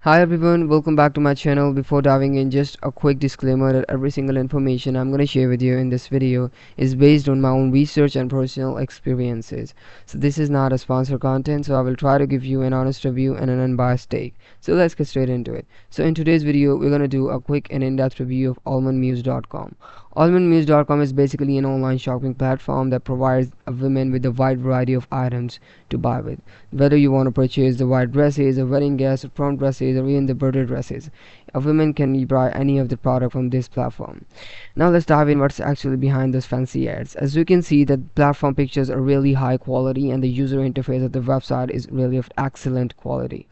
Hi everyone, welcome back to my channel. Before diving in, just a quick disclaimer that every single information I'm going to share with you in this video is based on my own research and personal experiences. So this is not a sponsored content, so I will try to give you an honest review and an unbiased take. So let's get straight into it. So in today's video, we're going to do a quick and in-depth review of almondmuse.com. Almondmuse.com is basically an online shopping platform that provides women with a wide variety of items to buy with. Whether you want to purchase the white dresses, or wedding guests, or prom dresses, or even the birthday dresses, a woman can buy any of the product from this platform. Now let's dive in what's actually behind those fancy ads. As you can see, the platform pictures are really high quality and the user interface of the website is really of excellent quality.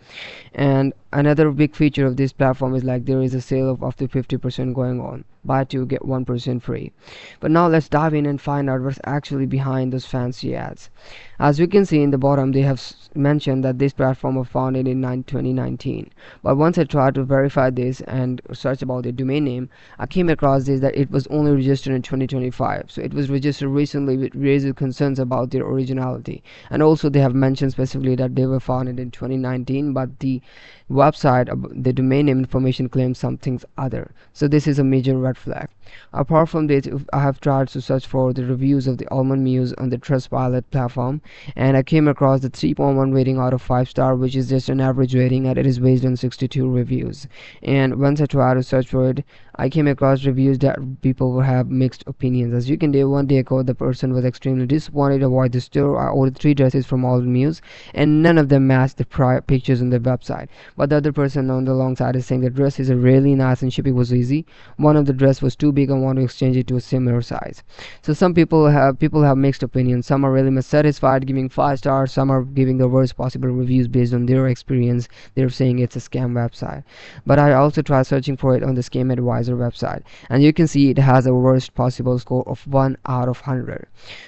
And another big feature of this platform is like there is a sale of up to 50% going on. Buy 2 get 1% free. But now let's dive in and find out what's actually behind those fancy ads. As we can see in the bottom, they have mentioned that this platform was founded in 2019. But once I tried to verify this and search about the domain name, I came across this that it was only registered in 2025. So it was registered recently, which raises concerns about their originality. And also they have mentioned specifically that they were founded in 2019, but the website, the domain name information claims something other. So this is a major red flag. Apart from this, I have tried to search for the reviews of the Almond Muse on the Trustpilot platform, and I came across the 3.1 rating out of 5 star, which is just an average rating, and it is based on 62 reviews. And once I tried to search for it, I came across reviews that people will have mixed opinions. As you can see, one day ago the person was extremely disappointed about the store. I ordered 3 dresses from Almond Muse and none of them matched the prior pictures on the website. But the other person on the long side is saying the dresses are really nice and shipping was easy. One of the dress was too big and want to exchange it to a similar size. So some people have mixed opinions. Some are really much satisfied, giving 5 stars. Some are giving the worst possible reviews based on their experience. They're saying it's a scam website. But I also tried searching for it on the Scam Advisor website, and you can see it has a worst possible score of 1 out of 100.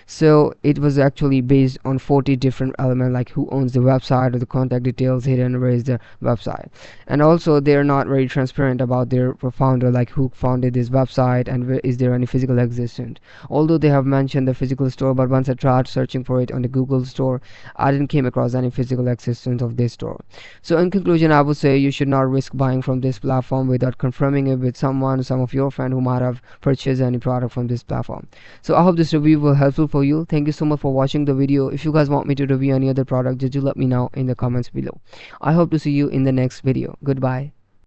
So it was actually based on 40 different elements, like who owns the website or the contact details hidden, where is the website. And also they are not very transparent about their founder, like who founded this website and where is there any physical existence. Although they have mentioned the physical store, but once I tried searching for it on the Google store, I didn't came across any physical existence of this store. So in conclusion, I would say you should not risk buying from this platform without confirming it with some of your friends who might have purchased any product from this platform. So I hope this review will helpful for you. Thank you so much for watching the video. If you guys want me to review any other product, just do let me know in the comments below. I hope to see you in the next video. Goodbye.